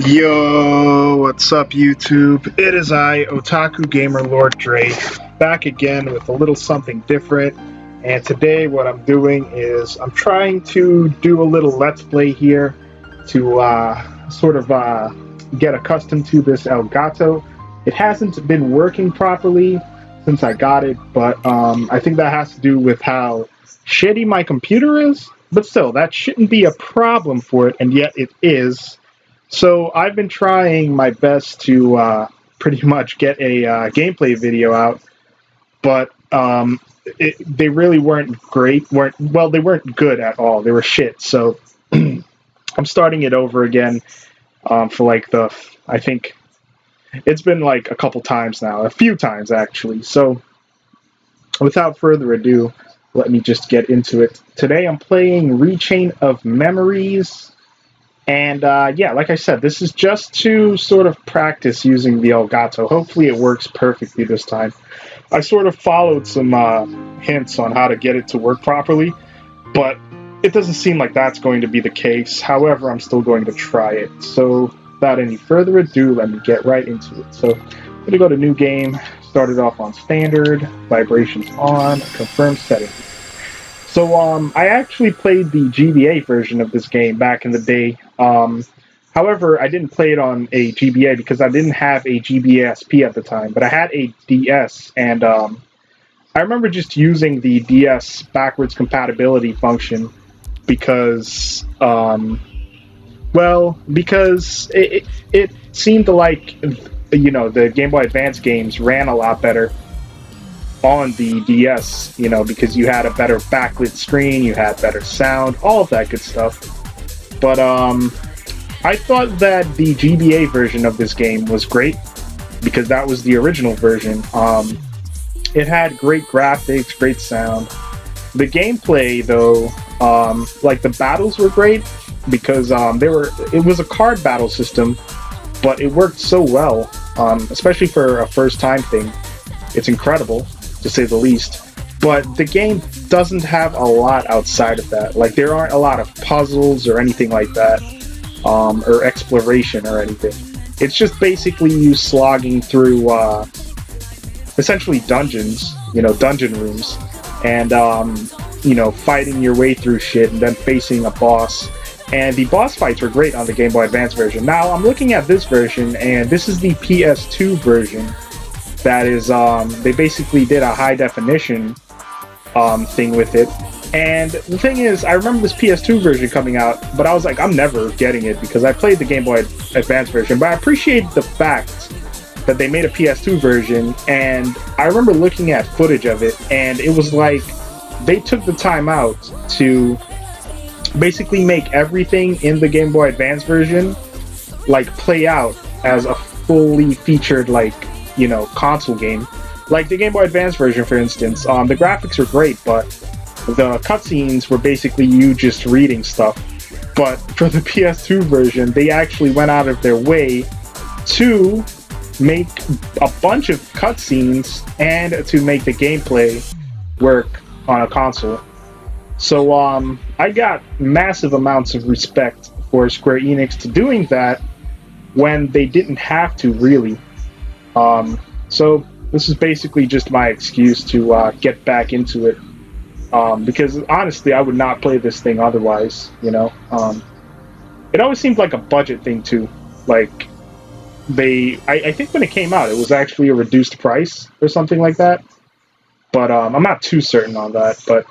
Yo, what's up YouTube? It is I, Otaku Gamer Lord Dre, back again with a little something different. And today what I'm doing is I'm trying to do a little let's play here to get accustomed to this Elgato. It hasn't been working properly since I got it, but I think that has to do with how shitty my computer is. But still, that shouldn't be a problem for it, and yet it is. So I've been trying my best to pretty much get a gameplay video out, but they really weren't great. They weren't good at all. They were shit. So I'm starting it over again for I think it's been like a couple times now, a few times actually. So without further ado, let me just get into it. Today I'm playing Rechain of Memories. And yeah, like I said, this is just to sort of practice using the Elgato. Hopefully it works perfectly this time. I sort of followed some hints on how to get it to work properly, but it doesn't seem like that's going to be the case. However, I'm still going to try it. So without any further ado, let me get right into it. So I'm going to go to New Game, start it off on Standard, Vibrations on, Confirm Settings. So I actually played the GBA version of this game back in the day. However, I didn't play it on a GBA because I didn't have a GBA SP at the time, but I had a DS, and I remember just using the DS backwards compatibility function because, because it seemed like, the Game Boy Advance games ran a lot better on the DS, because you had a better backlit screen, you had better sound, all of that good stuff. But I thought that the GBA version of this game was great because that was the original version. It had great graphics, great sound. The gameplay, though, like the battles were great because it was a card battle system, but it worked so well, especially for a first-time thing. It's incredible, to say the least. But the game doesn't have a lot outside of that. Like, there aren't a lot of puzzles or anything like that, or exploration or anything. It's just basically you slogging through, essentially dungeons, dungeon rooms, and, fighting your way through shit and then facing a boss. And the boss fights were great on the Game Boy Advance version. Now, I'm looking at this version, and this is the PS2 version. That is, they basically did a high definition thing with it. And the thing is, I remember this PS2 version coming out, but I was like, I'm never getting it because I played the Game Boy Advance version. But I appreciate the fact that they made a PS2 version, and I remember looking at footage of it, and it was like they took the time out to basically make everything in the Game Boy Advance version like play out as a fully featured console game. Like the Game Boy Advance version, for instance, the graphics are great, but the cutscenes were basically you just reading stuff. But for the PS2 version, they actually went out of their way to make a bunch of cutscenes and to make the gameplay work on a console. So I got massive amounts of respect for Square Enix to doing that when they didn't have to, really. So this is basically just my excuse to get back into it, because honestly I would not play this thing otherwise. It always seemed like a budget thing too. Like I think when it came out it was actually a reduced price or something like that, but I'm not too certain on that. But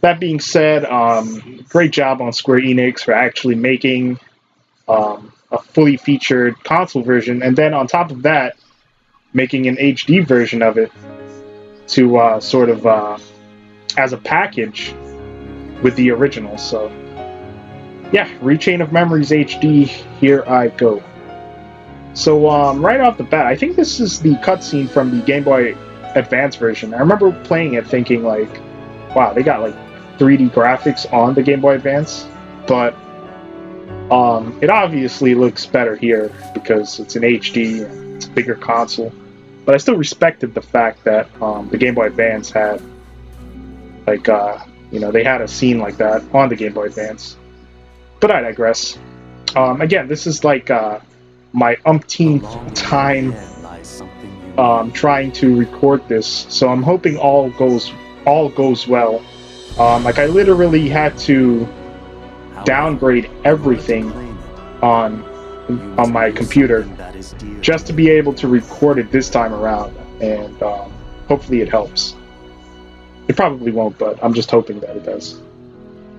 that being said, great job on Square Enix for actually making a fully featured console version, and then on top of that making an HD version of it to as a package with the original. So yeah, Rechain of Memories HD, here I go. So right off the bat, I think this is the cutscene from the Game Boy Advance version. I remember playing it thinking like, wow, they got like 3D graphics on the Game Boy Advance, but it obviously looks better here because it's an HD and it's a bigger console. But I still respected the fact that the Game Boy Advance had they had a scene like that on the Game Boy Advance. But I digress. Again, this is like my umpteenth time trying to record this, so I'm hoping all goes well. Like I literally had to downgrade everything on my computer just to be able to record it this time around, and hopefully it helps. It probably won't, but I'm just hoping that it does.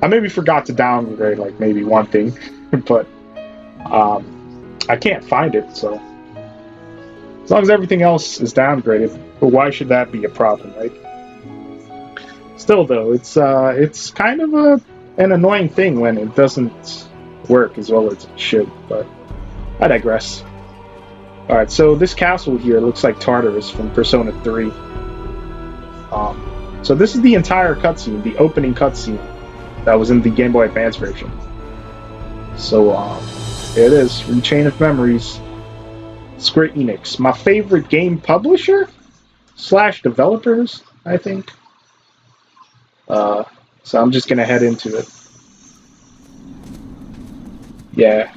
I maybe forgot to downgrade like maybe one thing, but I can't find it, so as long as everything else is downgraded, well, why should that be a problem, right? Still, though, it's kind of an annoying thing when it doesn't work as well as it should, but I digress. Alright, so this castle here looks like Tartarus from Persona 3. So this is the entire cutscene, the opening cutscene that was in the Game Boy Advance version. So, here it is, Rechain of Memories, Square Enix. My favorite game publisher? / developers, I think. So I'm just gonna head into it. Yeah.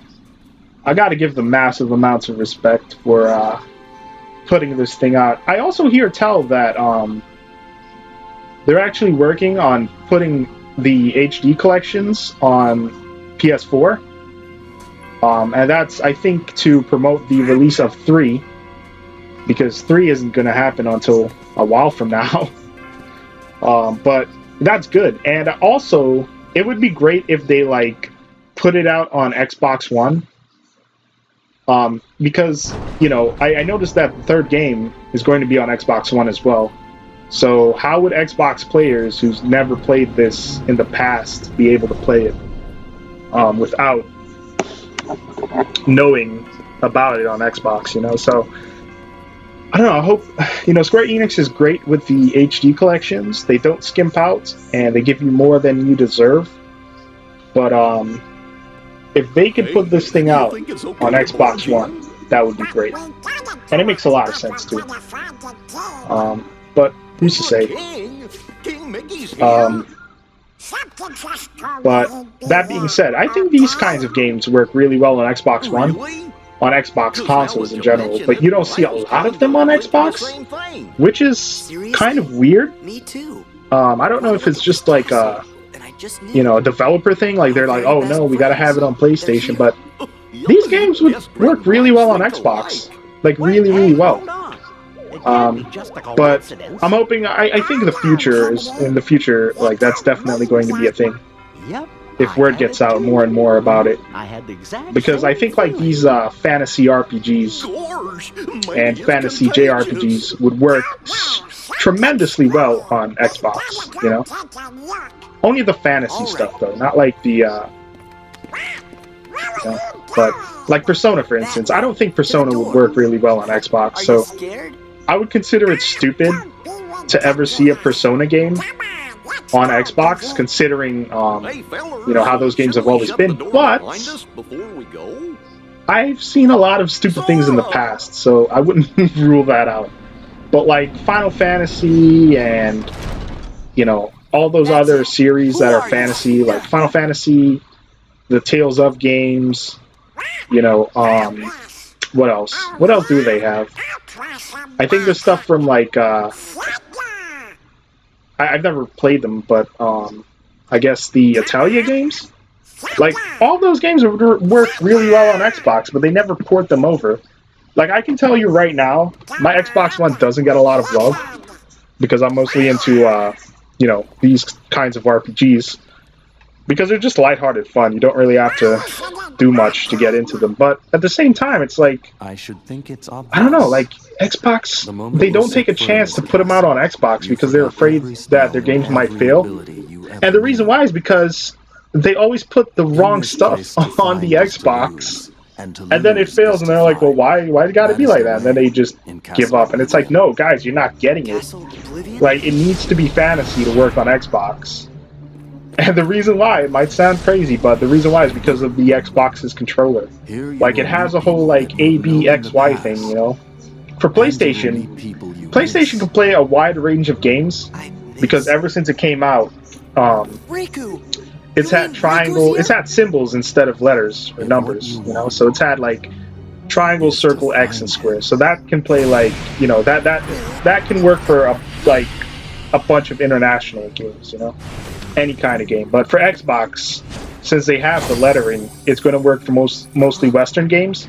I gotta give them massive amounts of respect for putting this thing out. I also hear tell that they're actually working on putting the HD collections on PS4. And that's, I think, to promote the release of 3, because 3 isn't going to happen until a while from now. But that's good. And also, it would be great if they, like, put it out on Xbox One. Because, you know, I noticed that the third game is going to be on Xbox One as well. So how would Xbox players who's never played this in the past be able to play it without knowing about it on Xbox, you know? So I don't know, I hope, you know, Square Enix is great with the HD collections. They don't skimp out and they give you more than you deserve. But if they could put this thing out on Xbox One, that would be great. And it makes a lot of sense too. But who's to say? But that being said, I think these kinds of games work really well on Xbox One, on Xbox consoles in general, but you don't see a lot of them on Xbox, which is kind of weird. I don't know if it's just like a, you know, a developer thing, like they're like, oh no, we gotta have it on PlayStation, but these games would work really well on Xbox, like really, really well. But I'm hoping, I think in the future, like that's definitely going to be a thing. If word gets out more and more about it. Because I think like these fantasy RPGs and fantasy JRPGs would work tremendously well on Xbox, you know? Only the fantasy stuff though, not like the, you know, but like Persona for instance. I don't think Persona would work really well on Xbox, so I would consider it stupid to ever see a Persona game on Xbox, considering you know how those games have always been. But I've seen a lot of stupid things in the past, so I wouldn't rule that out. But like Final Fantasy and, you know, all those other series that are fantasy, like Final Fantasy, the Tales of games, you know, what else? What else do they have? I think there's stuff from like I've never played them, but I guess the Italia games, like all those games would work really well on Xbox, but they never port them over. Like I can tell you right now, my Xbox One doesn't get a lot of love because I'm mostly into you know, these kinds of RPGs, because they're just lighthearted fun. You don't really have to do much to get into them. But at the same time, it's like, I don't know, like Xbox, they don't take a chance to put them out on Xbox because they're afraid that their games might fail. And the reason why is because they always put the wrong stuff on the Xbox, and then it fails, and they're like, well, why it gotta be like that? And then they just give up. And it's like, no, guys, you're not getting it. Like, it needs to be fantasy to work on Xbox. And the reason why, it might sound crazy, but the reason why is because of the Xbox's controller. Like, it has a whole, like, A, B, X, Y thing, you know? For PlayStation, PlayStation can play a wide range of games, because ever since it came out, it's had triangle, it's had symbols instead of letters or numbers, you know. So it's had like triangle, circle, X, and square. So that can play like, you know, that can work for like a bunch of international games, you know, any kind of game. But for Xbox, since they have the lettering, it's going to work for mostly Western games.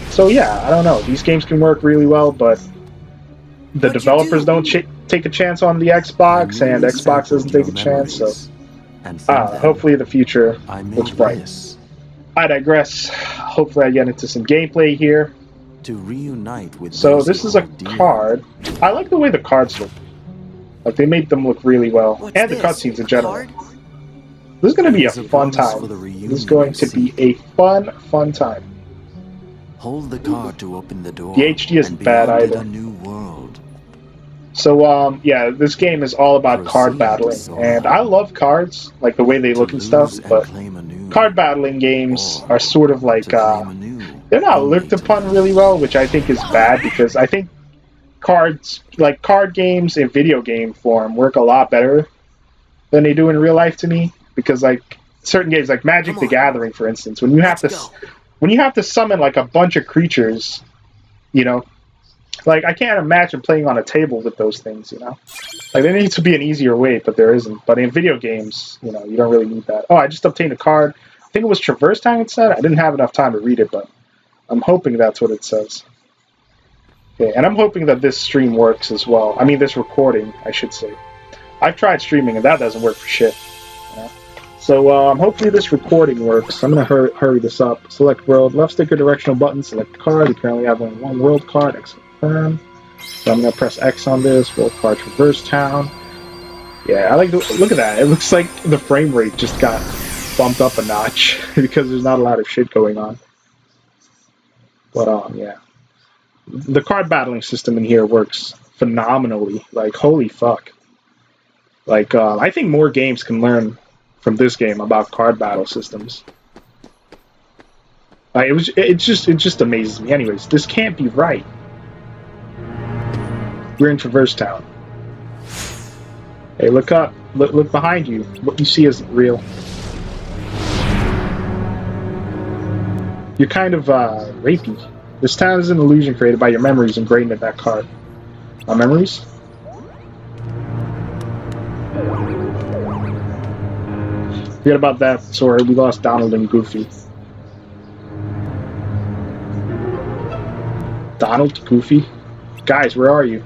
So yeah, I don't know. These games can work really well, but the developers don't take a chance on the Xbox, and Xbox doesn't take a chance. So hopefully the future looks bright. I digress. Hopefully I get into some gameplay here. To reunite with so this is a card. I like the way the cards look. Like they make them look really well. And the cutscenes in general. This is going to be a fun time. This is going to be a fun time. Hold the card to open the door. The HD isn't bad either. A new world. So yeah, this game is all about card battling, and I love cards, like the way they look and stuff, but card battling games are sort of like, they're not looked upon really well, which I think is bad, because I think cards, like card games in video game form, work a lot better than they do in real life to me, because like certain games, like Magic the Gathering, for instance, when you have to summon like a bunch of creatures, you know, like, I can't imagine playing on a table with those things, you know? Like, there needs to be an easier way, but there isn't. But in video games, you know, you don't really need that. Oh, I just obtained a card. I think it was Traverse Time, it said. I didn't have enough time to read it, but I'm hoping that's what it says. Okay, and I'm hoping that this stream works as well. I mean, this recording, I should say. I've tried streaming, and that doesn't work for shit. You know? So, hopefully this recording works. I'm going to hurry this up. Select world. Left stick or directional button. Select card. You currently have only one world card. Excellent. So I'm going to press X on this. World card Traverse Town. Yeah, I like the look at that. It looks like the frame rate just got bumped up a notch because there's not a lot of shit going on. But yeah. The card battling system in here works phenomenally. Like, holy fuck. Like, I think more games can learn from this game about card battle systems. It just amazes me. Anyways, this can't be right. We're in Traverse Town. Hey, look up. Look behind you. What you see isn't real. You're kind of rapey. This town is an illusion created by your memories ingrained in that card. My memories? Forget about that. Sorry, we lost Donald and Goofy. Donald? Goofy? Guys, where are you?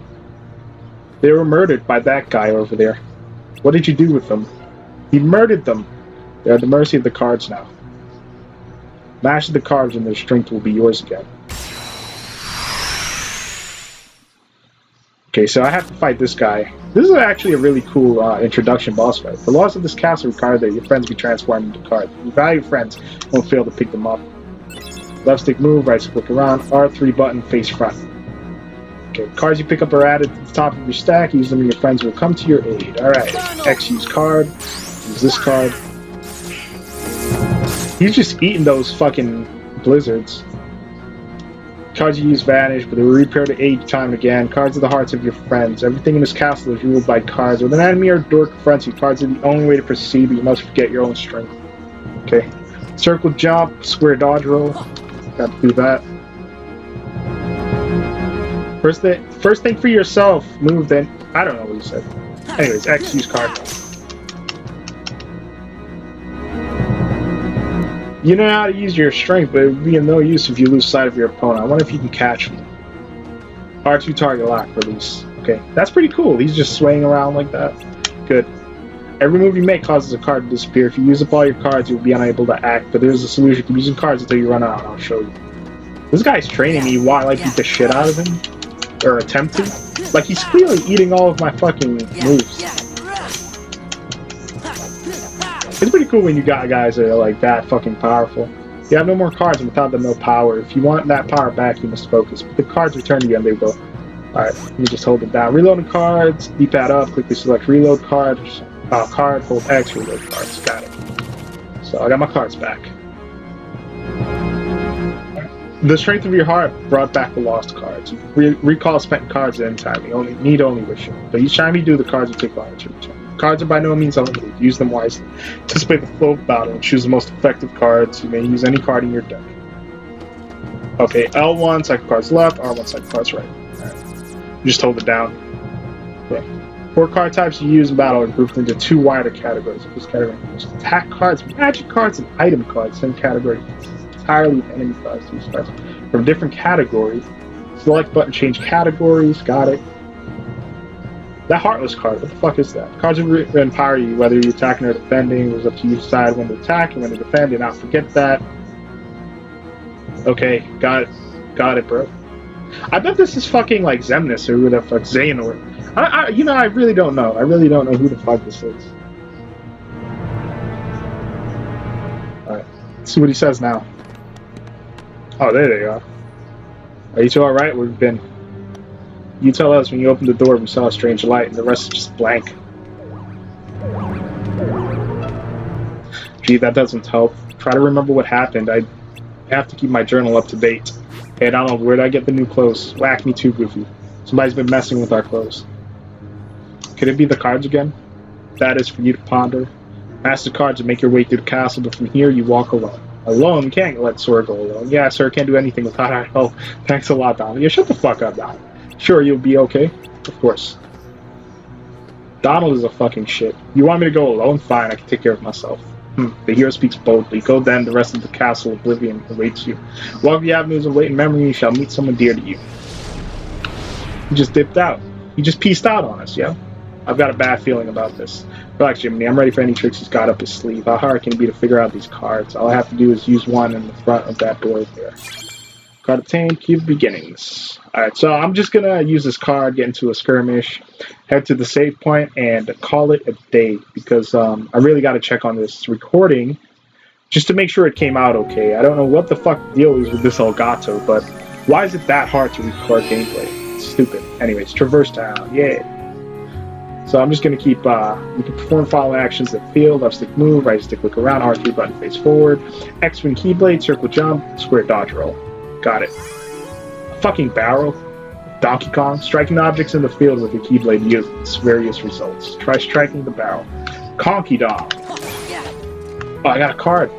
They were murdered by that guy over there. What did you do with them? He murdered them. They're at the mercy of the cards now. Master the cards and their strength will be yours again. Okay, so I have to fight this guy. This is actually a really cool introduction boss fight. The laws of this castle require that your friends be transformed into cards. If you value friends, don't fail to pick them up. Left stick move, right stick click around, R3 button, face front. Okay, cards you pick up are added to the top of your stack. Use them and your friends will come to your aid. Alright, X use card. Use this card. He's just eating those fucking blizzards. Cards you use vanish, but they will reappear to aid time again. Cards are the hearts of your friends. Everything in this castle is ruled by cards. When an enemy or door confronts you, cards are the only way to proceed, but you must forget your own strength. Okay. Circle jump, square dodge roll. Got to do that. First thing for yourself, move then. I don't know what he said. Anyways, X use card. You know how to use your strength, but it would be of no use if you lose sight of your opponent. I wonder if you can catch me. R2 target lock release. Okay, that's pretty cool. He's just swaying around like that. Good. Every move you make causes a card to disappear. If you use up all your cards, you'll be unable to act, but there's a solution to using cards until you run out. I'll show you. This guy's training me while I beat the shit out of him. Or attempt to. Like, he's clearly eating all of my fucking moves. It's pretty cool when you got guys that are like that fucking powerful. You have no more cards and without them no power. If you want that power back, you must focus. But the cards return to you and they will. Alright, you just hold it down. Reloading cards, D-pad up, quickly select reload card, hold X, reload cards. Got it. So I got my cards back. The strength of your heart brought back the lost cards. You recall spent cards at any time. You need only wish it. But each time you do, the cards will take longer to return. Cards are by no means unlimited. Use them wisely. Anticipate the flow of battle and choose the most effective cards. You may use any card in your deck. Okay, L1, cycle cards left, R1, cycle cards right. Alright. Just hold it down. Okay. 4 card types you use in battle are grouped into 2 wider categories. This category includes attack cards, magic cards, and item cards. Same category consists entirely of enemy cards. These cards from different categories. Select button, change categories. Got it. That Heartless card, what the fuck is that? Cards will empower you, whether you're attacking or defending. It's up to you to decide when to attack and when to defend, and not forget that. Okay, got it. Got it, bro. I bet this is fucking like Xemnas or who the fuck, Xehanort. I really don't know. I really don't know who the fuck this is. Alright, let's see what he says now. Oh, there they are. Are you two alright? We've been... You tell us when you opened the door we saw a strange light and the rest is just blank. Gee, that doesn't help. Try to remember what happened. I have to keep my journal up to date. Hey Donald, where'd I get the new clothes? Whack me too, Goofy. Somebody's been messing with our clothes. Could it be the cards again? That is for you to ponder. Pass the cards and make your way through the castle, but from here you walk alone. Alone? Can't let Sora go alone. Yeah, sir, can't do anything without our help. Thanks a lot, Donald. Yeah, shut the fuck up, Donald. Sure, you'll be okay? Of course. Donald is a fucking shit. You want me to go alone? Fine, I can take care of myself. The hero speaks boldly. Go then, the rest of the castle Oblivion awaits you. Walk the avenues of wait in memory, you shall meet someone dear to you. He just dipped out. He just pieced out on us, yo. I've got a bad feeling about this. Relax, Jiminy. I'm ready for any tricks he's got up his sleeve. How hard can it be to figure out these cards? All I have to do is use one in the front of that door there. Card obtained, Key of Beginnings. Alright, so I'm just gonna use this card, get into a skirmish, head to the save point, and call it a day, because I really gotta check on this recording, just to make sure it came out okay. I don't know what the fuck the deal is with this Elgato, but why is it that hard to record gameplay? It's stupid. Anyways, Traverse Town, yeah. So I'm just gonna keep, you can perform following actions in the field: left stick move, right stick look around, R3 button face forward, X swing keyblade, circle jump, square dodge roll. Got it. Fucking barrel. Donkey Kong. Striking objects in the field with your keyblade yields various results. Try striking the barrel. Conky Dong. Oh, I got a card.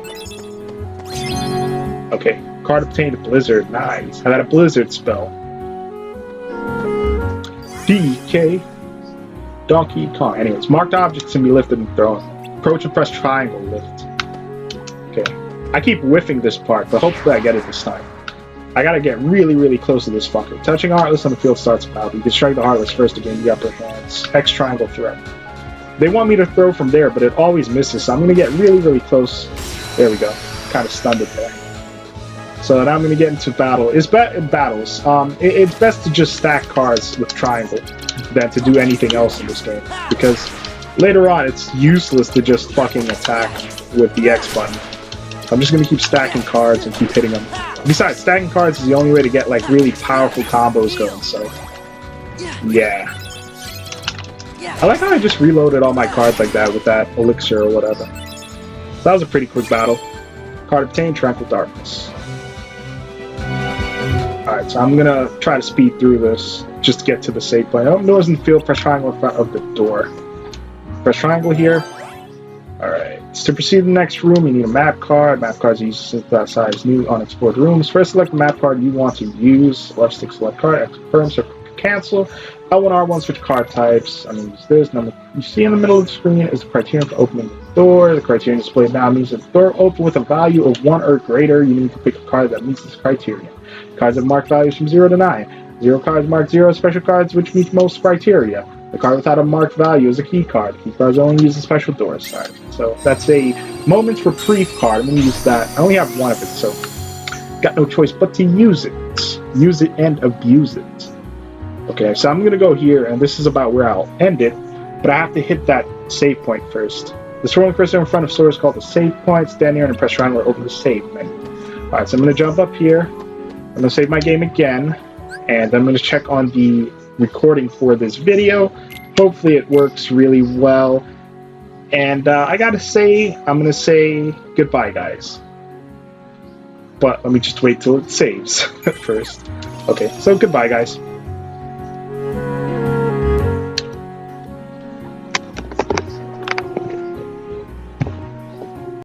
Okay. Card obtained. Blizzard. Nice. I got a Blizzard spell. DK. Donkey Kong. Anyways, marked objects can be lifted and thrown. Approach and press triangle. Lift. Okay. I keep whiffing this part, but hopefully I get it this time. I gotta get really, really close to this fucker. Touching Heartless on the field starts a battle. You can strike the Heartless first to gain the upper hands. X triangle threat. They want me to throw from there, but it always misses, so I'm gonna get really, really close. There we go. Kind of stunned it there. So now I'm gonna get into battle. It's battles. It's best to just stack cards with triangle than to do anything else in this game, because later on it's useless to just fucking attack with the X button. I'm just going to keep stacking cards and keep hitting them. Besides, stacking cards is the only way to get like really powerful combos going, so yeah. I like how I just reloaded all my cards like that with that elixir or whatever. So that was a pretty quick battle. Card obtained, Tranquil Darkness. Alright, so I'm going to try to speed through this just to get to the save point. Oh, doors in the field, press triangle in front of the door. Press triangle here. Alright. To proceed to the next room, you need a map card. Map cards are used to synthesize new unexplored rooms. First, select the map card you want to use. Left stick select card, X confirm, circle cancel. L1, R1 switch card types. I'm going to use this. Number you see in the middle of the screen is the criterion for opening the door. The criterion displayed now means that the door open with a value of 1 or greater. You need to pick a card that meets this criterion. Cards have marked values from 0 to 9. 0 cards marked 0, special cards which meet most criteria. The card without a marked value is a key card. Key cards only use the special doors. Sorry. So that's a Moments Reprieve card. I'm going to use that. I only have one of it, so got no choice but to use it. Use it and abuse it. Okay, so I'm going to go here, and this is about where I'll end it, but I have to hit that save point first. The scrolling cursor in front of Sora is called the save point. Stand here and press triangle to open the save menu. Alright, so I'm going to jump up here. I'm going to save my game again, and I'm going to check on the recording for this video. Hopefully it works really well. And I gotta say, I'm gonna say goodbye, guys. But let me just wait till it saves first. Okay, so goodbye, guys.